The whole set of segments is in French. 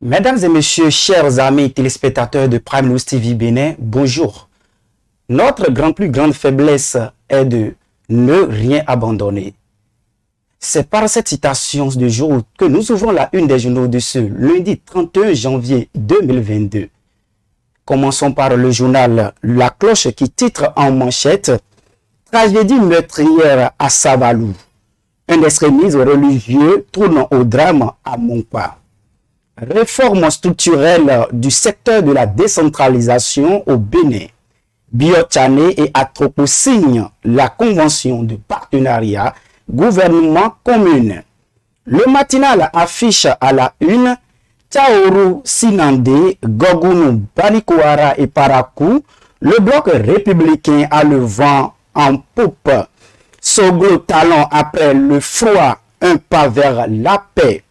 Mesdames et messieurs, chers amis téléspectateurs de Prime News TV Bénin, bonjour. Notre plus grande faiblesse est de ne rien abandonner. C'est par cette citation de jour que nous ouvrons la une des journaux de ce lundi 31 janvier 2022. Commençons par le journal La Cloche qui titre en manchette « Tragédie meurtrière à Savalou. Un extrémisme religieux tourne au drame à Monkpa. Réforme structurelle du secteur de la décentralisation au Bénin. Biotchané et Atropo signent la convention de partenariat gouvernement commune. Le matinal affiche à la une Taoru Sinandé, Gogunu, Banikouara et Parakou. Le bloc républicain a le vent en poupe. Soglo talent après le froid, un pas vers la paix.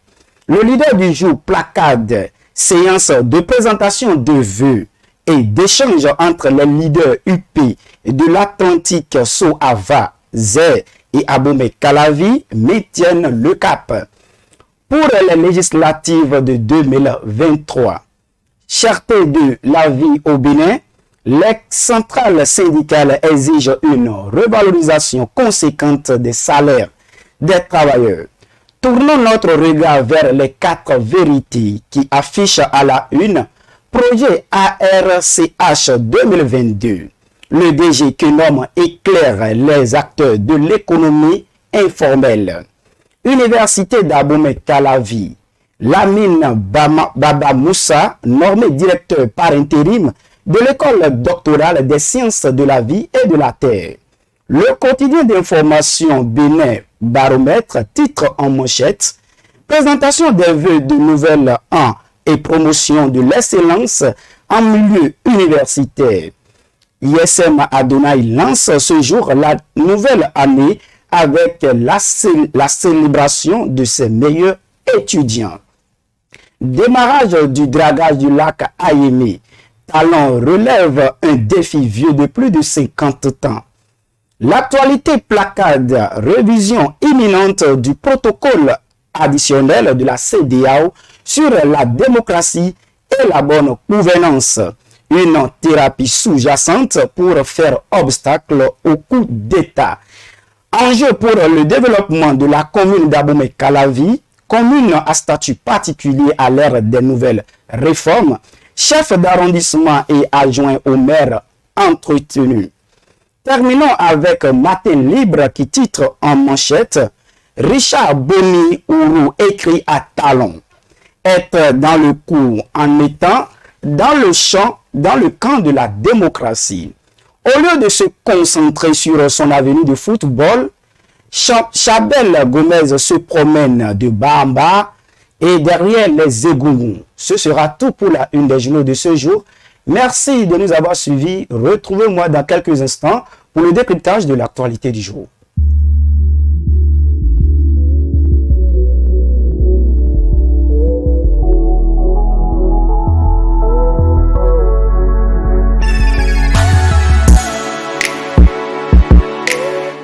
Le leader du jour placade, séance de présentation de vœux et d'échange entre les leaders UP de l'Atlantique Soava, Zé et Abomey Calavi maintiennent le cap. Pour les législatives de 2023, cherté de la vie au Bénin, les centrales syndicales exigent une revalorisation conséquente des salaires des travailleurs. Tournons notre regard vers les 4 vérités qui affichent à la une projet ARCH 2022. Le DG que nomme éclaire les acteurs de l'économie informelle. Université d'Abomey Calavi. Lamine Baba Moussa, nommé directeur par intérim de l'école doctorale des sciences de la vie et de la terre. Le quotidien d'information Bénin Baromètre titre en manchette présentation des vœux de nouvel an et promotion de l'excellence en milieu universitaire. ISM Adonai lance ce jour la nouvelle année avec la célébration de ses meilleurs étudiants. Démarrage du dragage du lac Ayémé. Talon relève un défi vieux de plus de 50 ans. L'actualité placade, révision imminente du protocole additionnel de la CEDEAO sur la démocratie et la bonne gouvernance. Une thérapie sous-jacente pour faire obstacle au coup d'État. Enjeu pour le développement de la commune d'Abomey Calavi, commune à statut particulier à l'ère des nouvelles réformes, chef d'arrondissement et adjoint au maire entretenu. Terminons avec Matin Libre qui titre en manchette Richard Boni Ourou écrit à Talon. Être dans le coup en étant dans le champ, dans le camp de la démocratie. Au lieu de se concentrer sur son avenir de football, Chabel Gomez se promène de bas en bas et derrière les égouts. Ce sera tout pour la une des journaux de ce jour. Merci de nous avoir suivis. Retrouvez-moi dans quelques instants pour le décryptage de l'actualité du jour.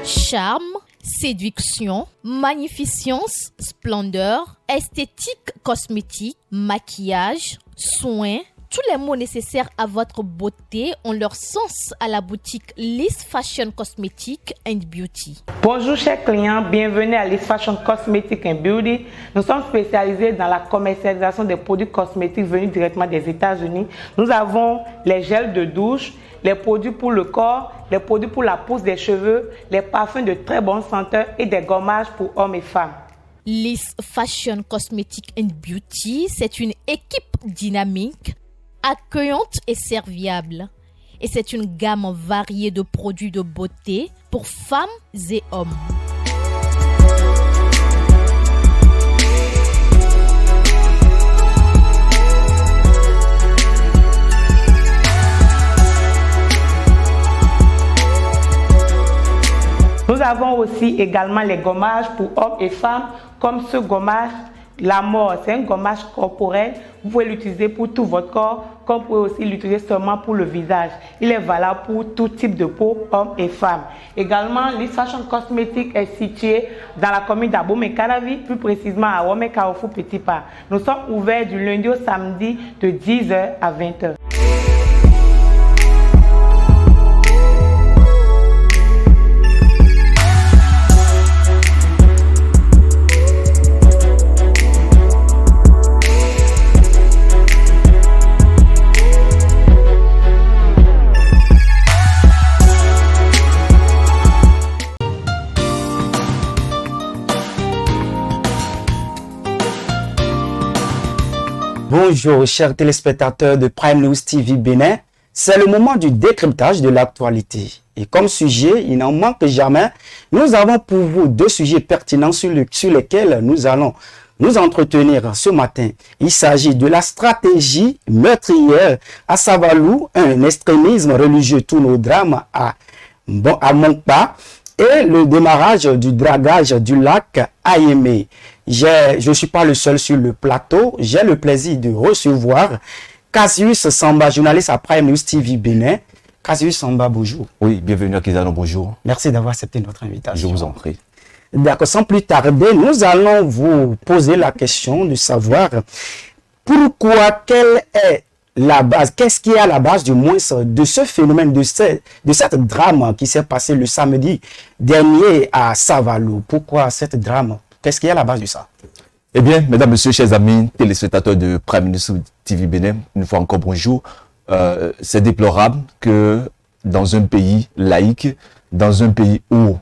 Charme, séduction, magnificence, splendeur, esthétique cosmétique, maquillage, soins, tous les mots nécessaires à votre beauté ont leur sens à la boutique Liss Fashion Cosmetic and Beauty. Bonjour chers clients, bienvenue à Liss Fashion Cosmetic and Beauty. Nous sommes spécialisés dans la commercialisation des produits cosmétiques venus directement des États-Unis. Nous avons les gels de douche, les produits pour le corps, les produits pour la pousse des cheveux, les parfums de très bonne senteur et des gommages pour hommes et femmes. Liss Fashion Cosmetic and Beauty, c'est une équipe dynamique, accueillante et serviable. Et c'est une gamme variée de produits de beauté pour femmes et hommes. Nous avons aussi également les gommages pour hommes et femmes, comme ce gommage La mort, c'est un gommage corporel. Vous pouvez l'utiliser pour tout votre corps, comme vous pouvez aussi l'utiliser seulement pour le visage. Il est valable pour tout type de peau, hommes et femmes. Également, Liss Fashion Cosmétique est située dans la commune d'Abomey-Calavi, plus précisément à Womey Carrefour Petit Pas. Nous sommes ouverts du lundi au samedi de 10h à 20h. Bonjour chers téléspectateurs de Prime News TV Bénin, c'est le moment du décryptage de l'actualité. Et comme sujet, il n'en manque jamais, nous avons pour vous deux sujets pertinents sur lesquels nous allons nous entretenir ce matin. Il s'agit de la stratégie meurtrière à Savalou, un extrémisme religieux tourne au drame à Monkpa, et le démarrage du dragage du lac Ayemé. Je ne suis pas le seul sur le plateau. J'ai le plaisir de recevoir Cassius Samba, journaliste à Prime News TV Bénin. Cassius Samba, bonjour. Oui, bienvenue à Kizano, bonjour. Merci d'avoir accepté notre invitation. Je vous en prie. D'accord, sans plus tarder, nous allons vous poser la question de savoir pourquoi, quelle est la base, qu'est-ce qui est à la base du moins de ce phénomène, de cette drame qui s'est passé le samedi dernier à Savalou. Pourquoi cette drame? Qu'est-ce qui est à la base de ça? Eh bien, mesdames, messieurs, chers amis, téléspectateurs de Prime News TV Bénin, une fois encore bonjour. C'est déplorable que dans un pays laïque, dans un pays où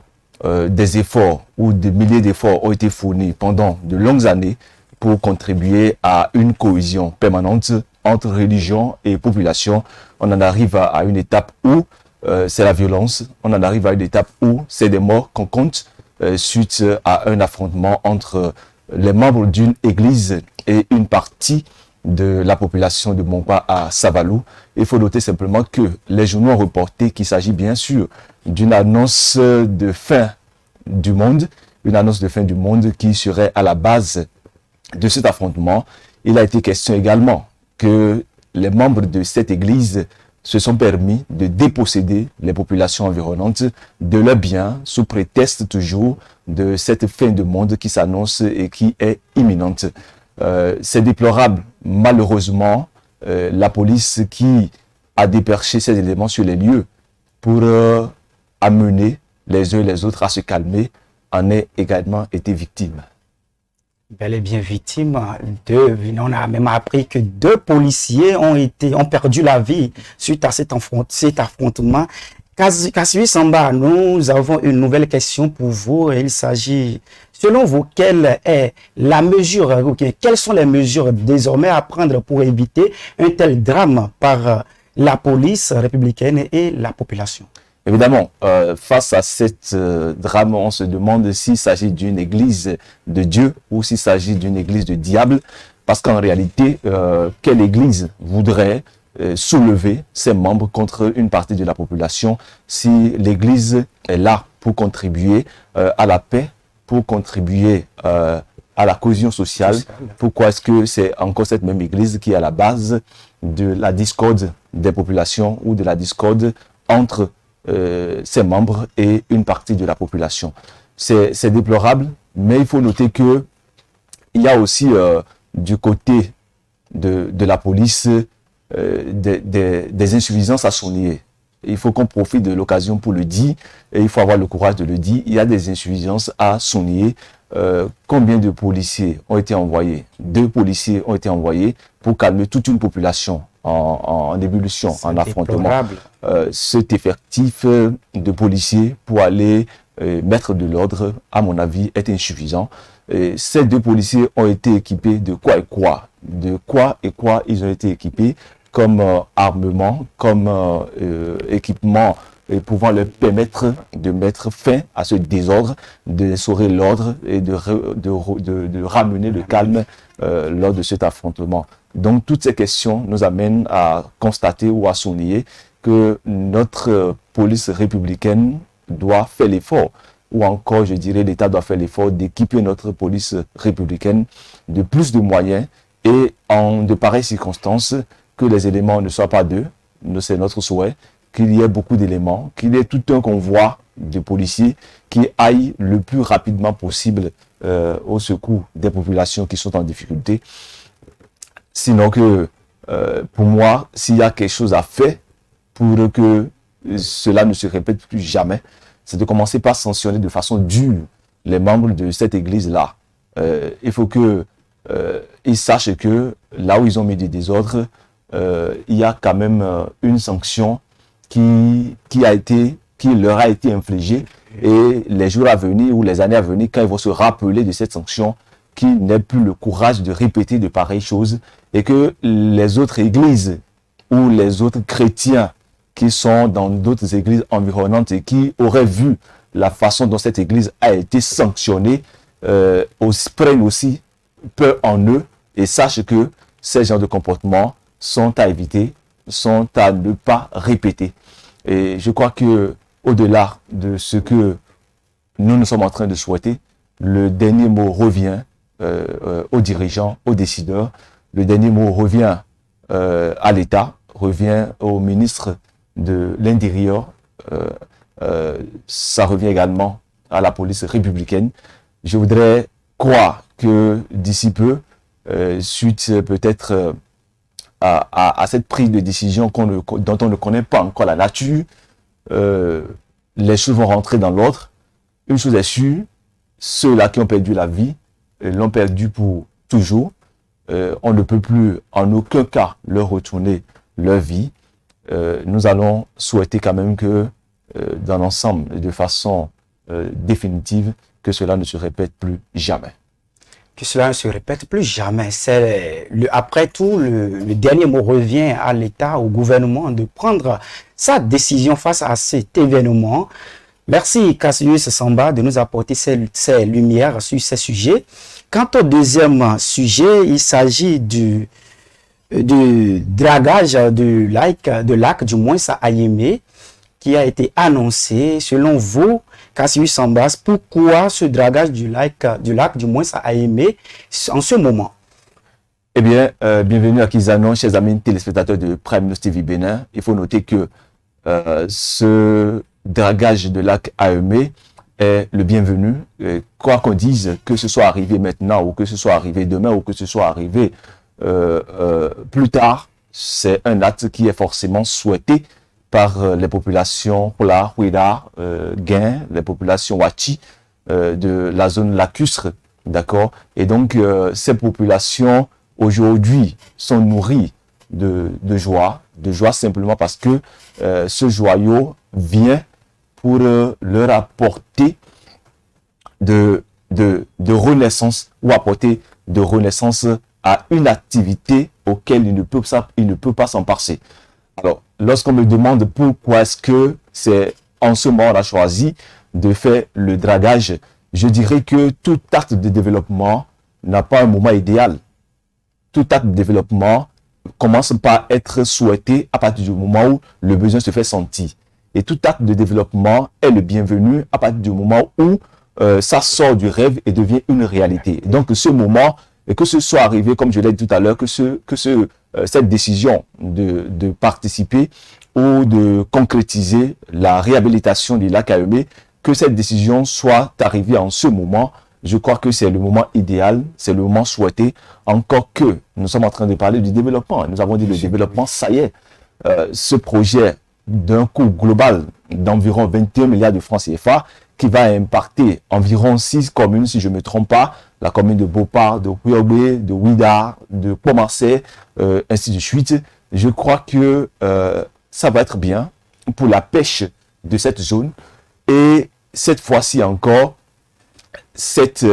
des efforts, où des milliers d'efforts ont été fournis pendant de longues années pour contribuer à une cohésion permanente entre religion et population, on en arrive à une étape où c'est la violence, on en arrive à une étape où c'est des morts qu'on compte suite à un affrontement entre les membres d'une église et une partie de la population de Monkpa à Savalou. Il faut noter simplement que les journaux ont reporté qu'il s'agit bien sûr d'une annonce de fin du monde, une annonce de fin du monde qui serait à la base de cet affrontement. Il a été question également que les membres de cette église se sont permis de déposséder les populations environnantes de leurs biens sous prétexte toujours de cette fin de monde qui s'annonce et qui est imminente. C'est déplorable, malheureusement, la police qui a déperché ces éléments sur les lieux pour amener les uns et les autres à se calmer, en est également été victime. Bel et bien victime. On a même appris que deux policiers ont perdu la vie suite à cet affrontement. Cassius Samba, nous avons une nouvelle question pour vous. Il s'agit, selon vous, quelles sont les mesures désormais à prendre pour éviter un tel drame par la police républicaine et la population? Évidemment, face à cette drame, on se demande s'il s'agit d'une église de Dieu ou s'il s'agit d'une église de diable. Parce qu'en réalité, quelle église voudrait soulever ses membres contre une partie de la population si l'église est là pour contribuer à la paix, pour contribuer à la cohésion sociale? Pourquoi est-ce que c'est encore cette même église qui est à la base de la discorde des populations ou de la discorde entre ses membres et une partie de la population? C'est déplorable, mais il faut noter que il y a aussi du côté de la police des insuffisances à souligner. Il faut qu'on profite de l'occasion pour le dire, et il faut avoir le courage de le dire. Il y a des insuffisances à souligner. Combien de policiers ont été envoyés? 2 policiers ont été envoyés pour calmer toute une population en ébullition, en affrontement. Cet effectif de policiers pour aller mettre de l'ordre, à mon avis, est insuffisant. Ces 2 policiers ont été équipés de quoi et quoi? De quoi et quoi ils ont été équipés comme armement, comme équipement pouvant leur permettre de mettre fin à ce désordre, d'instaurer l'ordre et de ramener le calme lors de cet affrontement. Donc toutes ces questions nous amènent à constater ou à souligner que notre police républicaine doit faire l'effort ou encore, je dirais, l'État doit faire l'effort d'équiper notre police républicaine de plus de moyens et en de pareilles circonstances, que les éléments ne soient pas deux, c'est notre souhait, qu'il y ait beaucoup d'éléments, qu'il y ait tout un convoi de policiers qui aillent le plus rapidement possible au secours des populations qui sont en difficulté. Sinon que, pour moi, s'il y a quelque chose à faire pour que cela ne se répète plus jamais, c'est de commencer par sanctionner de façon dure les membres de cette église-là. Il faut qu'ils sachent que là où ils ont mis du désordre, il y a quand même une sanction qui leur a été infligée, et les jours à venir ou les années à venir, quand ils vont se rappeler de cette sanction, qu'ils n'aient plus le courage de répéter de pareilles choses, et que les autres églises ou les autres chrétiens qui sont dans d'autres églises environnantes et qui auraient vu la façon dont cette église a été sanctionnée, prennent aussi peur en eux et sachent que ces genres de comportements sont à éviter, sont à ne pas répéter. Et je crois que au-delà de ce que nous sommes en train de souhaiter, le dernier mot revient aux dirigeants, aux décideurs. Le dernier mot revient à l'État, revient au ministre de l'Intérieur. Ça revient également à la police républicaine. Je voudrais croire que d'ici peu, suite peut-être à cette prise de décision dont on ne connaît pas encore la nature, les choses vont rentrer dans l'ordre. Une chose est sûre, ceux-là qui ont perdu la vie l'ont perdu pour toujours. On ne peut plus en aucun cas leur retourner leur vie. Nous allons souhaiter quand même que dans l'ensemble et de façon définitive, que cela ne se répète plus jamais. Que cela ne se répète plus jamais. Après tout, le dernier mot revient à l'État, au gouvernement de prendre sa décision face à cet événement. Merci Cassius Samba de nous apporter ces lumières sur ces sujets. Quant au deuxième sujet, il s'agit du dragage de lac du moins à Ayemé qui a été annoncé. Selon vous, Cassius Sambas, pourquoi ce dragage du lac du moins à Ayemé en ce moment? Eh bien, bienvenue à Kizanon, chers amis téléspectateurs de Prime News TV Bénin. Il faut noter que ce dragage de lac Ayemé est le bienvenu. Quoi qu'on dise, que ce soit arrivé maintenant ou que ce soit arrivé demain ou que ce soit arrivé plus tard, c'est un acte qui est forcément souhaité par les populations Hola, Huida, Guin, les populations Wachi de la zone lacustre, d'accord? Et donc, ces populations aujourd'hui sont nourries de joie simplement parce que ce joyau vient pour leur apporter de renaissance ou apporter de renaissance à une activité auquel il ne peut pas s'en passer. Alors, lorsqu'on me demande pourquoi est-ce que c'est en ce moment on a choisi de faire le dragage, je dirais que tout acte de développement n'a pas un moment idéal. Tout acte de développement commence par être souhaité à partir du moment où le besoin se fait sentir. Et tout acte de développement est le bienvenu à partir du moment où ça sort du rêve et devient une réalité. Donc ce moment, et que ce soit arrivé, comme je l'ai dit tout à l'heure, que cette décision de participer ou de concrétiser la réhabilitation du lac Ayemé, que cette décision soit arrivée en ce moment, je crois que c'est le moment idéal, c'est le moment souhaité, encore que nous sommes en train de parler du développement. Nous avons dit le développement, ça y est, ce projet d'un coût global d'environ 21 milliards de francs CFA qui va impacter environ 6 communes, si je ne me trompe pas, la commune de Beauport, de Huiobé, de Ouida, de Pont-Marseille, ainsi de suite. Je crois que ça va être bien pour la pêche de cette zone. Et cette fois-ci encore, cette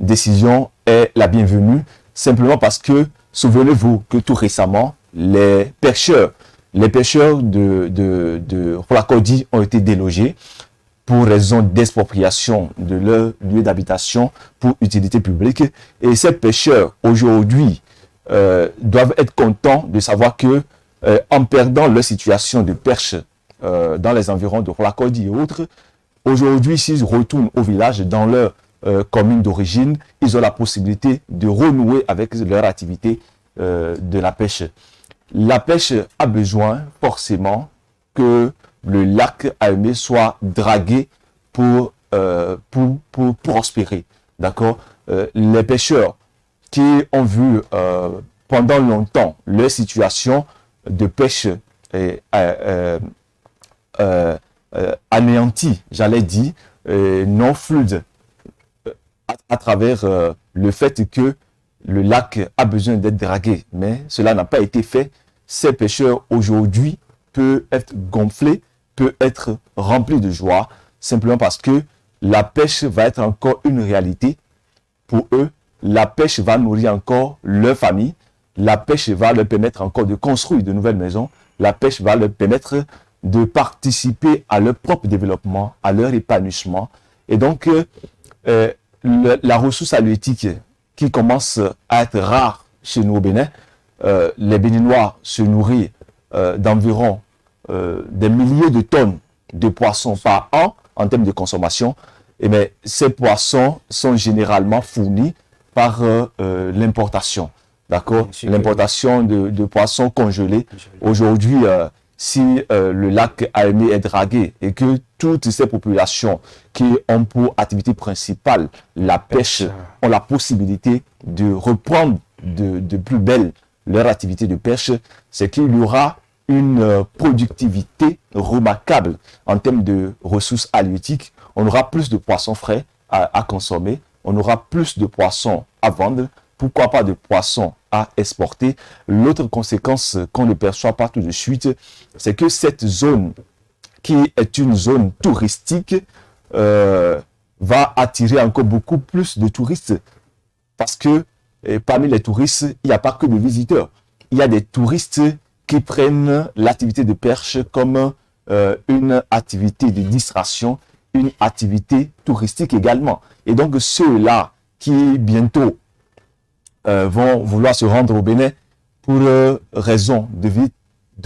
décision est la bienvenue, simplement parce que, souvenez-vous que tout récemment, les pêcheurs de Rolakodi ont été délogés pour raison d'expropriation de leur lieu d'habitation pour utilité publique. Et ces pêcheurs, aujourd'hui, doivent être contents de savoir que, en perdant leur situation de perche dans les environs de Rolakodi et autres, Aujourd'hui, s'ils retournent au village, dans leur commune d'origine, ils ont la possibilité de renouer avec leur activité de la pêche. La pêche a besoin forcément que le lac Aimé soit dragué pour prospérer. D'accord? Les pêcheurs qui ont vu pendant longtemps leur situation de pêche anéantie, j'allais dire, non fluide, à travers le fait que le lac a besoin d'être dragué. Mais cela n'a pas été fait. Ces pêcheurs aujourd'hui peuvent être gonflés, peuvent être remplis de joie, simplement parce que la pêche va être encore une réalité pour eux. La pêche va nourrir encore leur famille. La pêche va leur permettre encore de construire de nouvelles maisons. La pêche va leur permettre de participer à leur propre développement, à leur épanouissement. Et donc, la ressource halieutique qui commence à être rare chez nous au Bénin, les Béninois se nourrissent d'environ des milliers de tonnes de poissons par an en termes de consommation. Et bien, ces poissons sont généralement fournis par l'importation. D'accord? L'importation de poissons congelés. Aujourd'hui, si le lac Aimé est dragué et que toutes ces populations qui ont pour activité principale la pêche ont la possibilité de reprendre de plus belle leur activité de pêche, c'est qu'il y aura une productivité remarquable en termes de ressources halieutiques. On aura plus de poissons frais à consommer, on aura plus de poissons à vendre, pourquoi pas de poissons à exporter. L'autre conséquence qu'on ne perçoit pas tout de suite, c'est que cette zone, qui est une zone touristique, va attirer encore beaucoup plus de touristes. Parce que parmi les touristes, il n'y a pas que des visiteurs. Il y a des touristes qui prennent l'activité de pêche comme une activité de distraction, une activité touristique également. Et donc ceux-là qui bientôt vont vouloir se rendre au Bénin pour raison de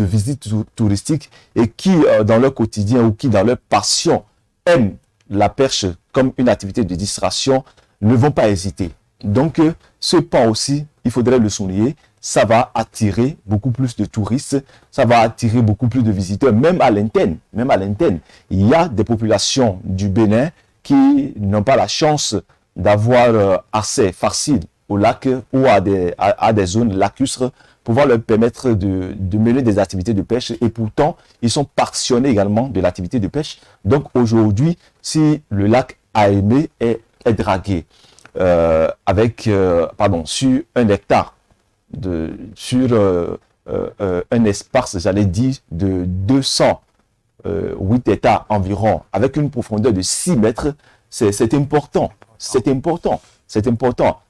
visite touristique et qui dans leur quotidien ou qui dans leur passion aiment la pêche comme une activité de distraction ne vont pas hésiter. Donc ce pan aussi, il faudrait le souligner, ça va attirer beaucoup plus de touristes, ça va attirer beaucoup plus de visiteurs, même à l'interne. Il y a des populations du Bénin qui n'ont pas la chance d'avoir accès facile au lac ou à des zones lacustres pour pouvoir leur permettre de mener des activités de pêche, et pourtant ils sont passionnés également de l'activité de pêche. Donc aujourd'hui, si le lac Aimé est dragué sur un hectare, sur un espace, j'allais dire, de 208 hectares environ, avec une profondeur de 6 mètres, c'est important. C'est important.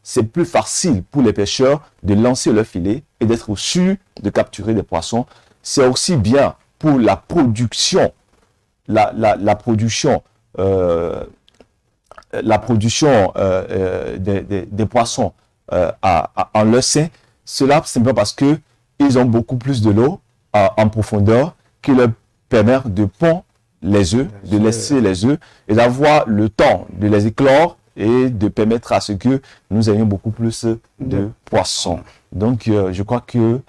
C'est plus facile pour les pêcheurs de lancer leur filet et d'être sûrs de capturer des poissons. C'est aussi bien pour la production, la production des poissons en leur sein. Cela simplement parce que ils ont beaucoup plus de l'eau en profondeur qui leur permet de pondre les œufs, de laisser les œufs et d'avoir le temps de les éclore et de permettre à ce que nous ayons beaucoup plus de poissons. Donc, je crois que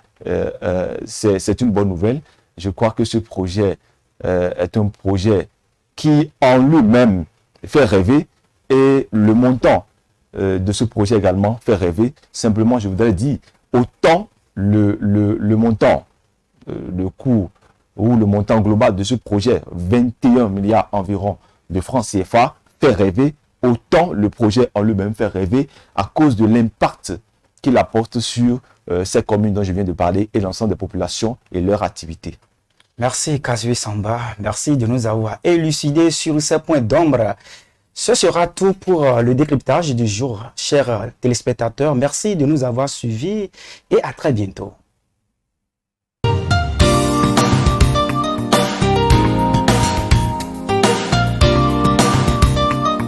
c'est une bonne nouvelle. Je crois que ce projet est un projet qui, en lui-même, fait rêver, et le montant de ce projet également fait rêver. Simplement, je voudrais dire, autant le montant, le coût ou le montant global de ce projet, 21 milliards environ de francs CFA, fait rêver, autant le projet en lui-même fait rêver à cause de l'impact qu'il apporte sur ces communes dont je viens de parler et l'ensemble des populations et leurs activités. Merci Kasui Samba, merci de nous avoir élucidé sur ces points d'ombre. Ce sera tout pour le décryptage du jour, chers téléspectateurs. Merci de nous avoir suivis et à très bientôt.